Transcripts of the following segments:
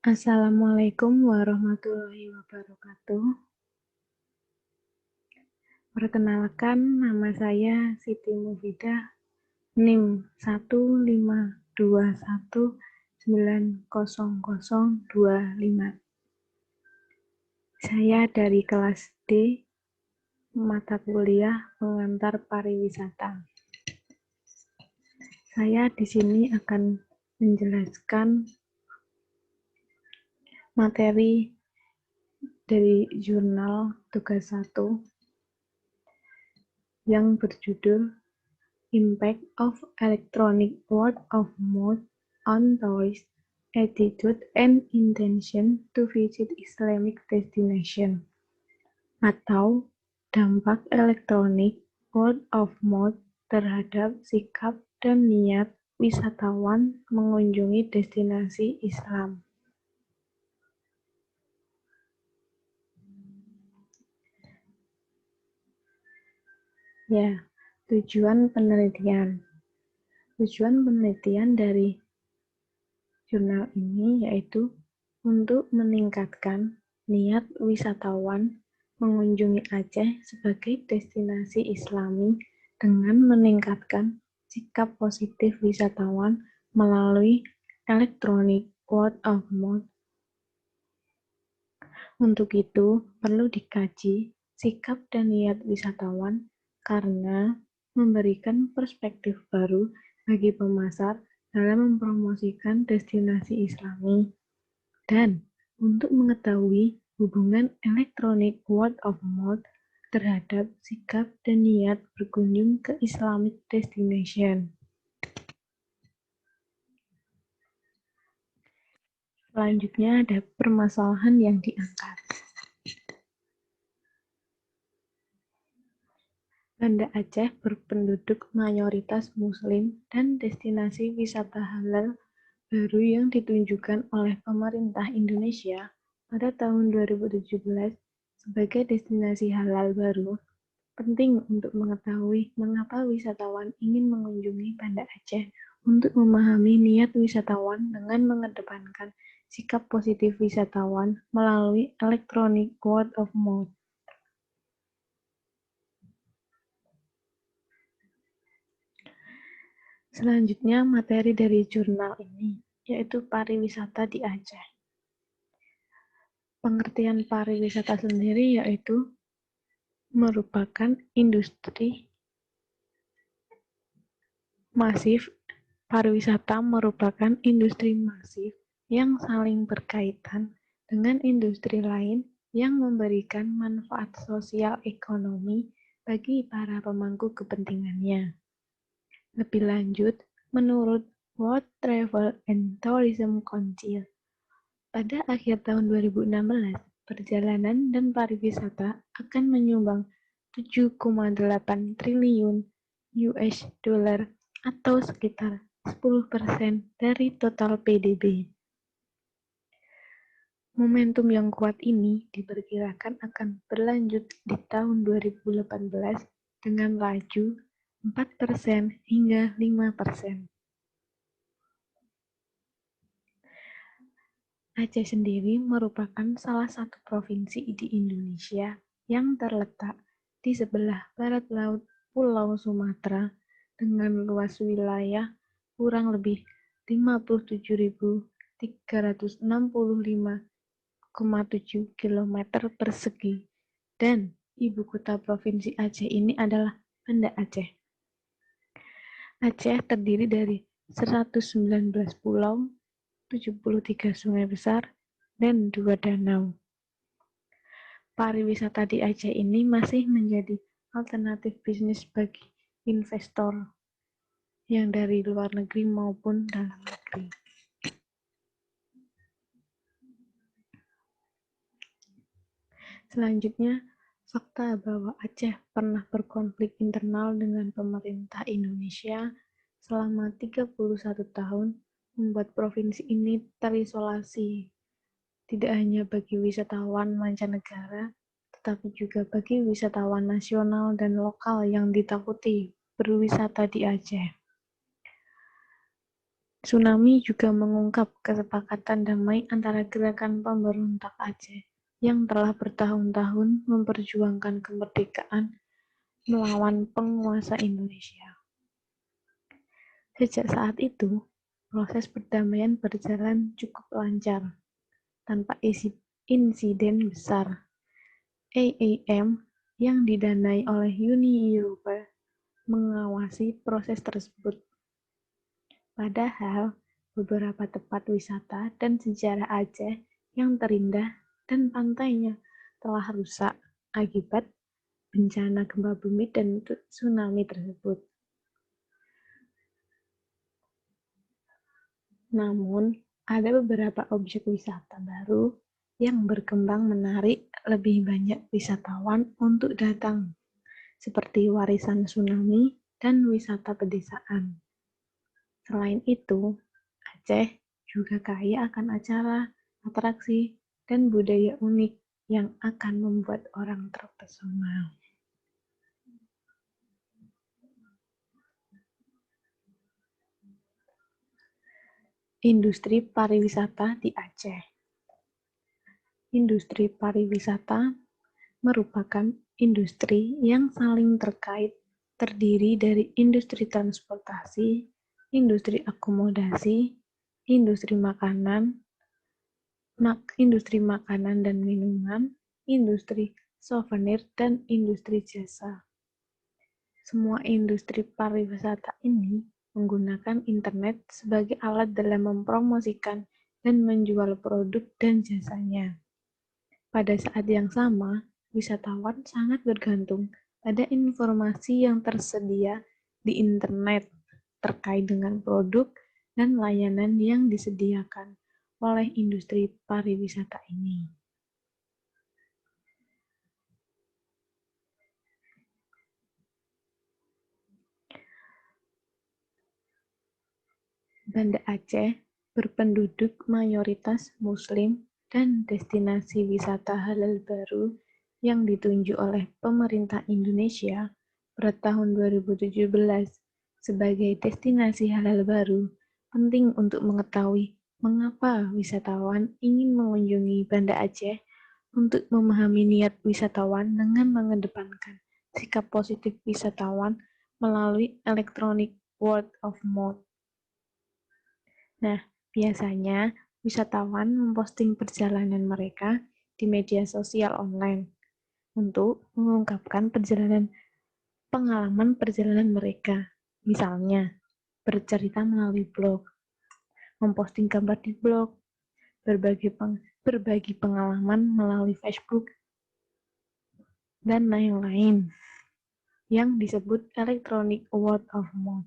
Assalamualaikum warahmatullahi wabarakatuh. Perkenalkan, nama saya Siti Mufidah, NIM 152190025. Saya dari kelas D, mata kuliah pengantar pariwisata. Saya di sini akan menjelaskan materi dari jurnal tugas 1 yang berjudul Impact of Electronic Word of Mouth on Tourist Attitude and Intention to Visit Islamic Destination, atau dampak elektronik word of mouth terhadap sikap dan niat wisatawan mengunjungi destinasi Islam. Ya, tujuan penelitian. Tujuan penelitian dari jurnal ini yaitu untuk meningkatkan niat wisatawan mengunjungi Aceh sebagai destinasi Islami dengan meningkatkan sikap positif wisatawan melalui electronic word of mouth. Untuk itu, perlu dikaji sikap dan niat wisatawan karena memberikan perspektif baru bagi pemasar dalam mempromosikan destinasi Islami. Dan untuk mengetahui hubungan electronic word of mouth terhadap sikap dan niat berkunjung ke Islamic destination. Selanjutnya ada permasalahan yang diangkat. Banda Aceh berpenduduk mayoritas Muslim dan destinasi wisata halal baru yang ditunjukkan oleh pemerintah Indonesia pada tahun 2017 sebagai destinasi halal baru. Penting untuk mengetahui mengapa wisatawan ingin mengunjungi Banda Aceh untuk memahami niat wisatawan dengan mengedepankan sikap positif wisatawan melalui electronic word of mouth. Selanjutnya materi dari jurnal ini, yaitu pariwisata di Aceh. Pengertian pariwisata sendiri yaitu merupakan industri masif. Pariwisata merupakan industri masif yang saling berkaitan dengan industri lain yang memberikan manfaat sosial ekonomi bagi para pemangku kepentingannya. Lebih lanjut, menurut World Travel and Tourism Council, pada akhir tahun 2016, perjalanan dan pariwisata akan menyumbang 7,8 triliun US dollar atau sekitar 10% dari total PDB. Momentum yang kuat ini diperkirakan akan berlanjut di tahun 2018 dengan laju 4% hingga 5%. Aceh sendiri merupakan salah satu provinsi di Indonesia yang terletak di sebelah barat laut Pulau Sumatera dengan luas wilayah kurang lebih 57.365,7 km persegi dan ibu kota provinsi Aceh ini adalah Banda Aceh. Aceh terdiri dari 119 pulau, 73 sungai besar, dan 2 danau. Pariwisata di Aceh ini masih menjadi alternatif bisnis bagi investor yang dari luar negeri maupun dalam negeri. Selanjutnya, fakta bahwa Aceh pernah berkonflik internal dengan pemerintah Indonesia selama 31 tahun membuat provinsi ini terisolasi, tidak hanya bagi wisatawan mancanegara, tetapi juga bagi wisatawan nasional dan lokal yang ditakuti berwisata di Aceh. Tsunami juga mengungkap kesepakatan damai antara gerakan pemberontak Aceh yang telah bertahun-tahun memperjuangkan kemerdekaan melawan penguasa Indonesia. Sejak saat itu, proses perdamaian berjalan cukup lancar, tanpa insiden besar. AAM yang didanai oleh Uni Eropa mengawasi proses tersebut. Padahal, beberapa tempat wisata dan sejarah Aceh yang terindah dan pantainya telah rusak akibat bencana gempa bumi dan tsunami tersebut. Namun, ada beberapa objek wisata baru yang berkembang menarik lebih banyak wisatawan untuk datang, seperti warisan tsunami dan wisata pedesaan. Selain itu, Aceh juga kaya akan acara, atraksi, dan budaya unik yang akan membuat orang terpesona. Industri pariwisata di Aceh. Industri pariwisata merupakan industri yang saling terkait, terdiri dari industri transportasi, industri akomodasi, industri makanan dan minuman, industri souvenir, dan industri jasa. Semua industri pariwisata ini menggunakan internet sebagai alat dalam mempromosikan dan menjual produk dan jasanya. Pada saat yang sama, wisatawan sangat bergantung pada informasi yang tersedia di internet terkait dengan produk dan layanan yang disediakan oleh industri pariwisata ini. Banda Aceh berpenduduk mayoritas Muslim dan destinasi wisata halal baru yang ditunjuk oleh pemerintah Indonesia pada tahun 2017 sebagai destinasi halal baru. Penting untuk mengetahui mengapa wisatawan ingin mengunjungi Banda Aceh untuk memahami niat wisatawan dengan mengedepankan sikap positif wisatawan melalui elektronik word of mouth. Nah, biasanya wisatawan memposting perjalanan mereka di media sosial online untuk mengungkapkan pengalaman perjalanan mereka. Misalnya, bercerita melalui blog, memposting gambar di blog, berbagi pengalaman melalui Facebook, dan lain-lain yang disebut electronic word of mouth.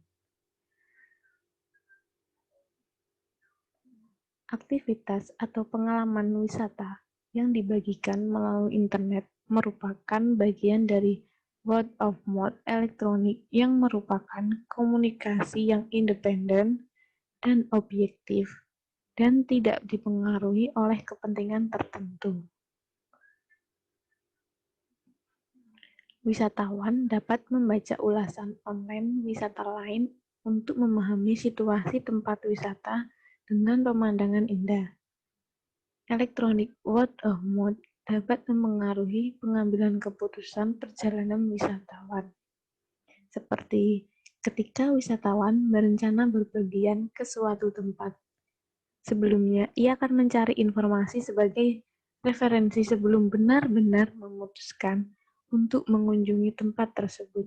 Aktivitas atau pengalaman wisata yang dibagikan melalui internet merupakan bagian dari word of mouth elektronik yang merupakan komunikasi yang independen dan objektif dan tidak dipengaruhi oleh kepentingan tertentu. Wisatawan dapat membaca ulasan online wisata lain untuk memahami situasi tempat wisata dengan pemandangan indah. Electronic word of mouth dapat mempengaruhi pengambilan keputusan perjalanan wisatawan. Seperti ketika wisatawan berencana berpergian ke suatu tempat. Sebelumnya, ia akan mencari informasi sebagai referensi sebelum benar-benar memutuskan untuk mengunjungi tempat tersebut.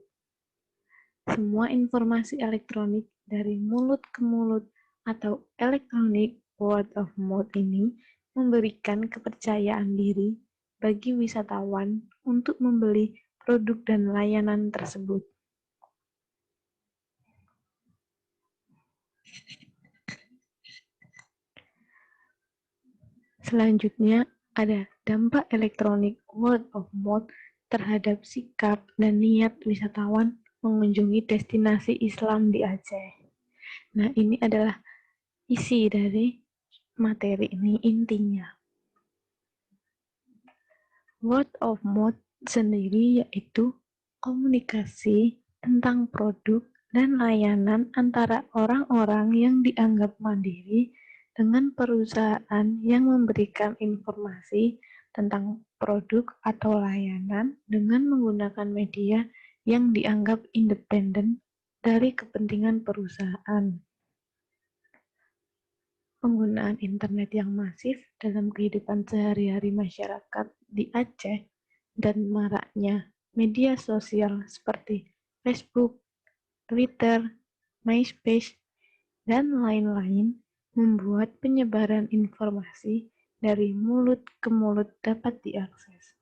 Semua informasi elektronik dari mulut ke mulut atau electronic word of mouth ini memberikan kepercayaan diri bagi wisatawan untuk membeli produk dan layanan tersebut. Selanjutnya, ada dampak elektronik word of mouth terhadap sikap dan niat wisatawan mengunjungi destinasi Islam di Aceh. Nah, ini adalah isi dari materi ini intinya. Word of mouth sendiri yaitu komunikasi tentang produk dan layanan antara orang-orang yang dianggap mandiri dengan perusahaan yang memberikan informasi tentang produk atau layanan dengan menggunakan media yang dianggap independen dari kepentingan perusahaan. Penggunaan internet yang masif dalam kehidupan sehari-hari masyarakat di Aceh dan maraknya media sosial seperti Facebook, Twitter, MySpace, dan lain-lain membuat penyebaran informasi dari mulut ke mulut dapat diakses.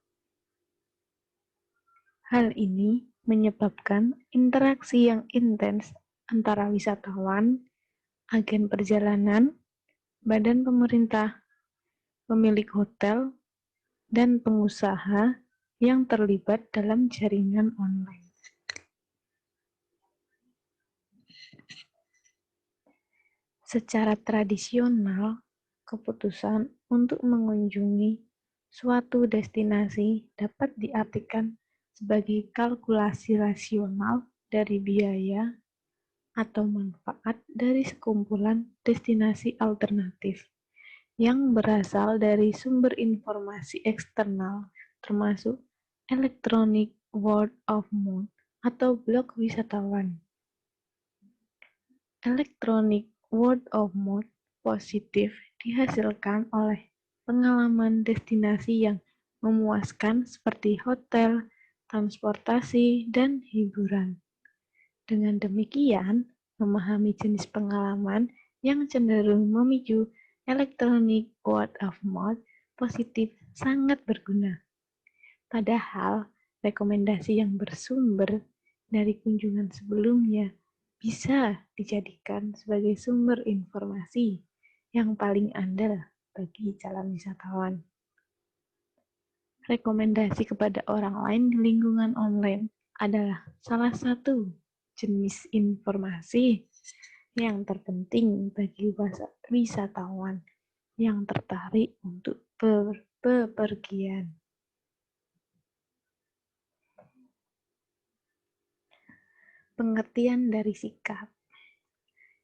Hal ini menyebabkan interaksi yang intens antara wisatawan, agen perjalanan, badan pemerintah, pemilik hotel, dan pengusaha yang terlibat dalam jaringan online. Secara tradisional, keputusan untuk mengunjungi suatu destinasi dapat diartikan sebagai kalkulasi rasional dari biaya atau manfaat dari sekumpulan destinasi alternatif yang berasal dari sumber informasi eksternal, termasuk electronic word of mouth atau blog wisatawan. Electronic word of mouth positif dihasilkan oleh pengalaman destinasi yang memuaskan seperti hotel, transportasi, dan hiburan. Dengan demikian, memahami jenis pengalaman yang cenderung memicu electronic word of mouth positif sangat berguna. Padahal, rekomendasi yang bersumber dari kunjungan sebelumnya bisa dijadikan sebagai sumber informasi yang paling andal bagi calon wisatawan. Rekomendasi kepada orang lain di lingkungan online adalah salah satu jenis informasi yang terpenting bagi wisatawan yang tertarik untuk bepergian. Pengertian dari sikap.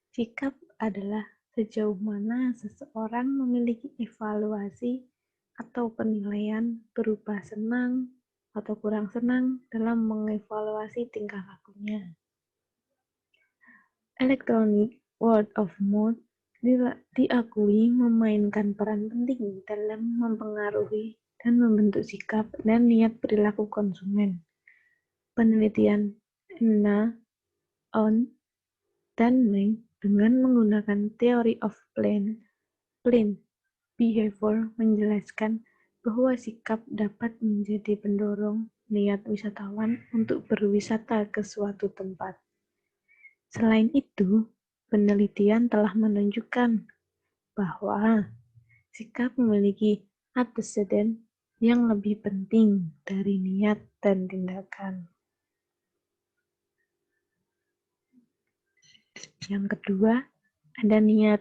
Sikap adalah sejauh mana seseorang memiliki evaluasi atau penilaian berupa senang atau kurang senang dalam mengevaluasi tingkah lakunya. Electronic word of mouth diakui memainkan peran penting dalam mempengaruhi dan membentuk sikap dan niat perilaku konsumen. Penelitian Anna On dan Meng dengan menggunakan teori of plain behavior menjelaskan bahwa sikap dapat menjadi pendorong niat wisatawan untuk berwisata ke suatu tempat. Selain itu, penelitian telah menunjukkan bahwa sikap memiliki anteseden yang lebih penting dari niat dan tindakan. Yang kedua, ada niat.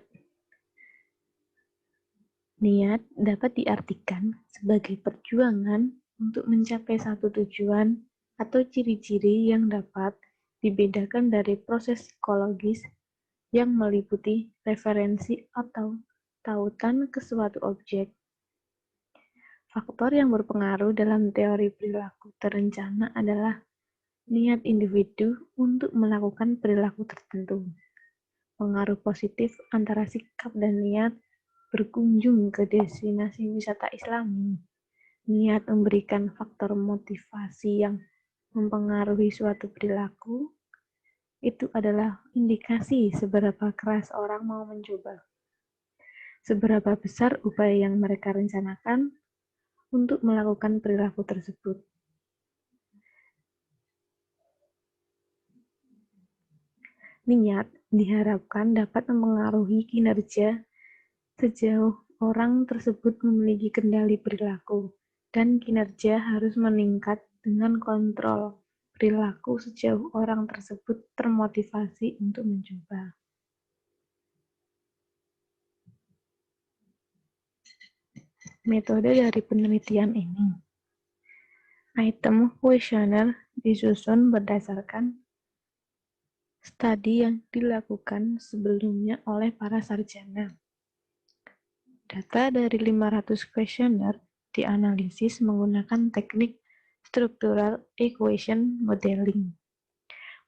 Niat dapat diartikan sebagai perjuangan untuk mencapai satu tujuan atau ciri-ciri yang dapat dibedakan dari proses psikologis yang meliputi referensi atau tautan ke suatu objek. Faktor yang berpengaruh dalam teori perilaku terencana adalah niat individu untuk melakukan perilaku tertentu. Pengaruh positif antara sikap dan niat berkunjung ke destinasi wisata Islami. Niat memberikan faktor motivasi yang mempengaruhi suatu perilaku. Itu adalah indikasi seberapa keras orang mau mencoba. Seberapa besar upaya yang mereka rencanakan untuk melakukan perilaku tersebut. Niat diharapkan dapat mempengaruhi kinerja sejauh orang tersebut memiliki kendali perilaku, dan kinerja harus meningkat dengan kontrol perilaku sejauh orang tersebut termotivasi untuk mencoba. Metode dari penelitian ini. Item kuesioner disusun berdasarkan studi yang dilakukan sebelumnya oleh para sarjana. Data dari 500 kuesioner dianalisis menggunakan teknik structural equation modeling.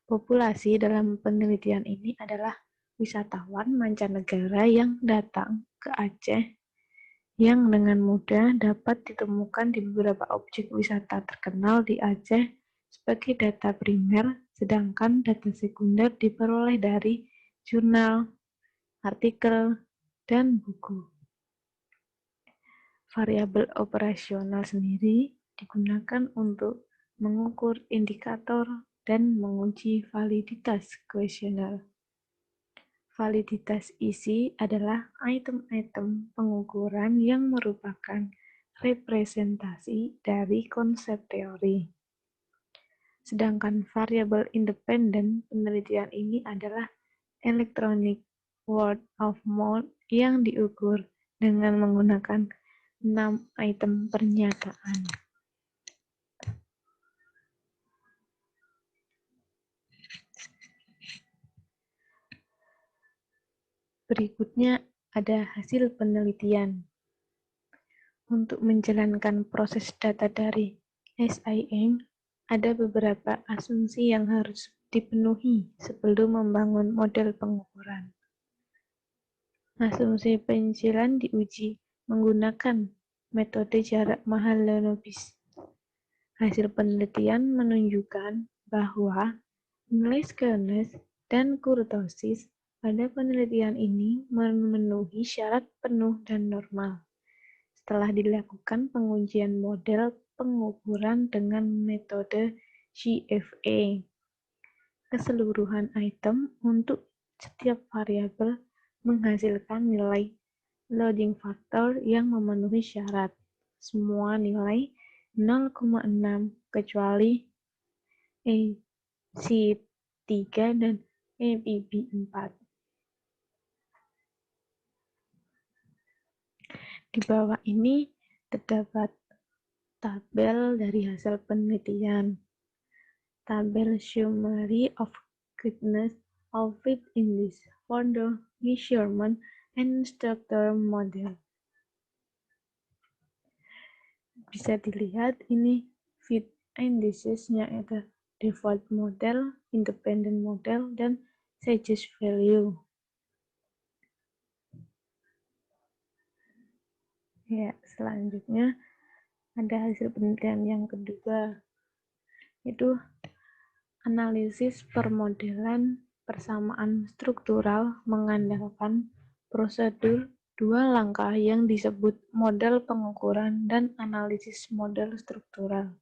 Populasi dalam penelitian ini adalah wisatawan mancanegara yang datang ke Aceh yang dengan mudah dapat ditemukan di beberapa objek wisata terkenal di Aceh sebagai data primer, sedangkan data sekunder diperoleh dari jurnal, artikel, dan buku. Variabel operasional sendiri digunakan untuk mengukur indikator dan menguji validitas kuesioner. Validitas isi adalah item-item pengukuran yang merupakan representasi dari konsep teori. Sedangkan variabel independen penelitian ini adalah electronic word of mouth yang diukur dengan menggunakan 6 item pernyataan. Berikutnya ada hasil penelitian. Untuk menjalankan proses data dari SIM, ada beberapa asumsi yang harus dipenuhi sebelum membangun model pengukuran. Asumsi penyicilan diuji menggunakan metode jarak Mahalanobis. Hasil penelitian menunjukkan bahwa nilai skewness dan kurtosis pada penelitian ini memenuhi syarat penuh dan normal. Setelah dilakukan pengujian model pengukuran dengan metode CFA, keseluruhan item untuk setiap variabel menghasilkan nilai loading factor yang memenuhi syarat. Semua nilai 0,6 kecuali AC3 dan EPB4. Di bawah ini terdapat tabel dari hasil penelitian. Tabel summary of goodness of fit index for the measurement and structure model. Bisa dilihat ini fit indices-nya ada default model, independent model, dan suggest value. Ya, selanjutnya ada hasil penelitian yang kedua, yaitu analisis permodelan persamaan struktural mengandalkan prosedur dua langkah yang disebut model pengukuran dan analisis model struktural.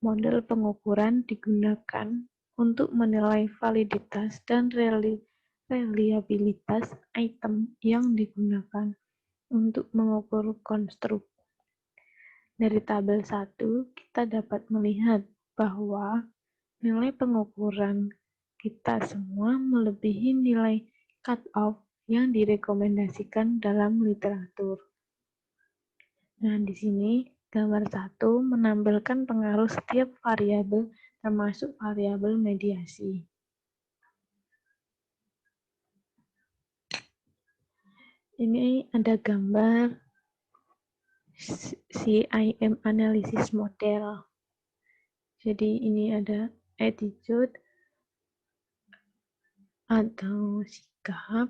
Model pengukuran digunakan untuk menilai validitas dan reliabilitas item yang digunakan untuk mengukur konstruk. Dari tabel 1, kita dapat melihat bahwa nilai pengukuran kita semua melebihi nilai cut-off yang direkomendasikan dalam literatur. Nah, di sini gambar 1 menampilkan pengaruh setiap variabel termasuk variabel mediasi. Ini ada gambar CIM analysis model. Jadi ini ada attitude atau sikap,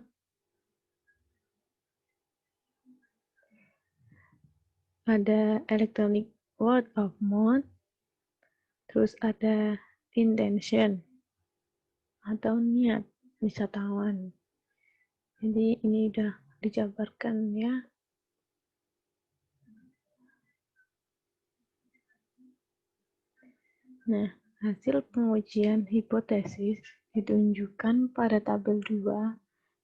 ada electronic word of mouth, terus ada intention atau niat wisatawan. Jadi ini udah dijabarkan ya. Nah, hasil pengujian hipotesis ditunjukkan pada tabel 2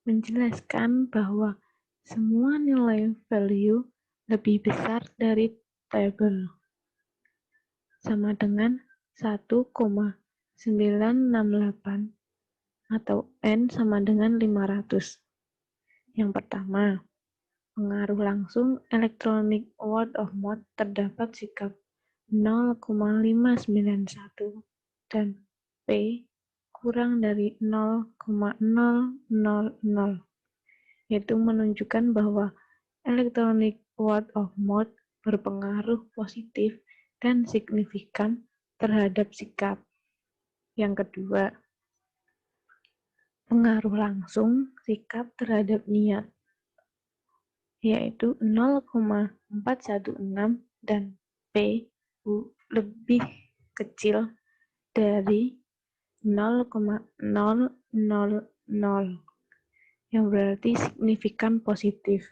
menjelaskan bahwa semua nilai value lebih besar dari tabel, sama dengan 1,968 atau N sama dengan 500. Yang pertama, pengaruh langsung electronic word of mouth terdapat sikap 0,591 dan P kurang dari 0,000, yaitu menunjukkan bahwa electronic word of mouth berpengaruh positif dan signifikan terhadap sikap. Yang kedua, pengaruh langsung sikap terhadap niat, yaitu 0,416 dan P lebih kecil dari 0,000, yang berarti signifikan positif.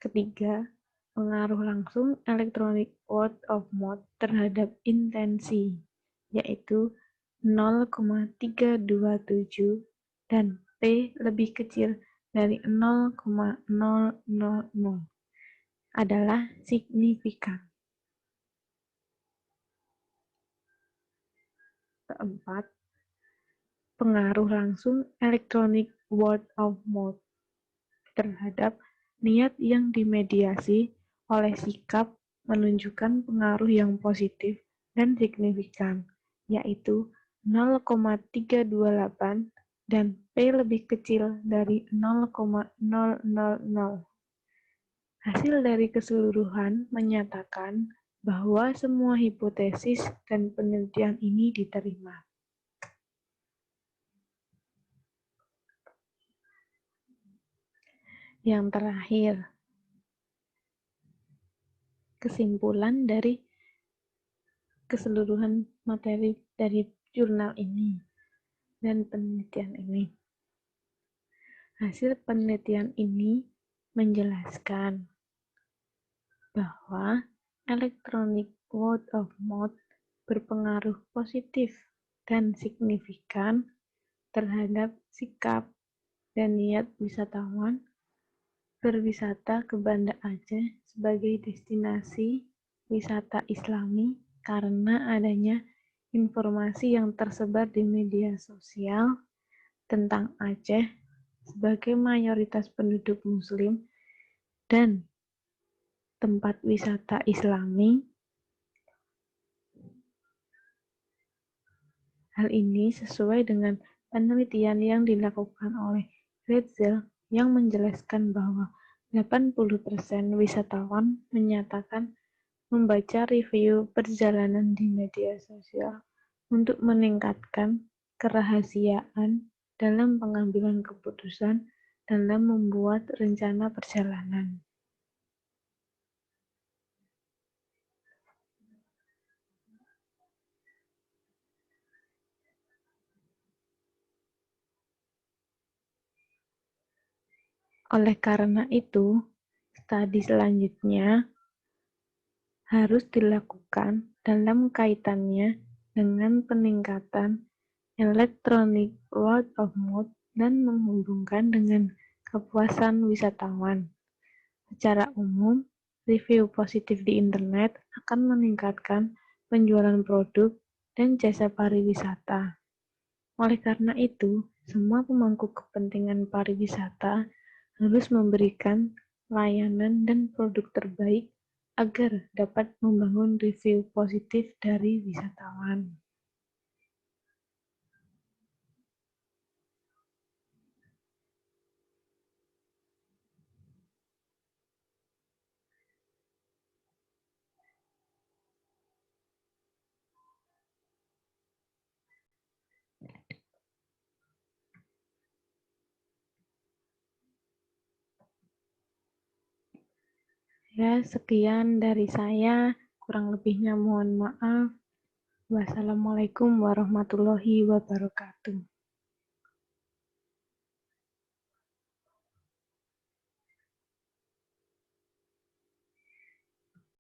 Ketiga, pengaruh langsung electronic word of mouth terhadap intensi, yaitu 0,327 dan P lebih kecil dari 0,000 adalah signifikan. Keempat, pengaruh langsung electronic word of mouth terhadap niat yang dimediasi oleh sikap menunjukkan pengaruh yang positif dan signifikan, yaitu 0,328 dan P lebih kecil dari 0,000. Hasil dari keseluruhan menyatakan bahwa semua hipotesis dan penelitian ini diterima. Yang terakhir, kesimpulan dari keseluruhan materi dari jurnal ini dan penelitian ini. Hasil penelitian ini menjelaskan bahwa electronic word of mouth berpengaruh positif dan signifikan terhadap sikap dan niat wisatawan berwisata ke Banda Aceh sebagai destinasi wisata Islami karena adanya informasi yang tersebar di media sosial tentang Aceh sebagai mayoritas penduduk Muslim dan tempat wisata Islami. Hal ini sesuai dengan penelitian yang dilakukan oleh Retzel yang menjelaskan bahwa 80% wisatawan menyatakan membaca review perjalanan di media sosial untuk meningkatkan kerahasiaan dalam pengambilan keputusan dalam membuat rencana perjalanan. Oleh karena itu, studi selanjutnya harus dilakukan dalam kaitannya dengan peningkatan electronic word of mouth dan menghubungkan dengan kepuasan wisatawan. Secara umum, review positif di internet akan meningkatkan penjualan produk dan jasa pariwisata. Oleh karena itu, semua pemangku kepentingan pariwisata harus memberikan layanan dan produk terbaik agar dapat membangun review positif dari wisatawan. Ya, sekian dari saya. Kurang lebihnya mohon maaf. Wassalamualaikum warahmatullahi wabarakatuh.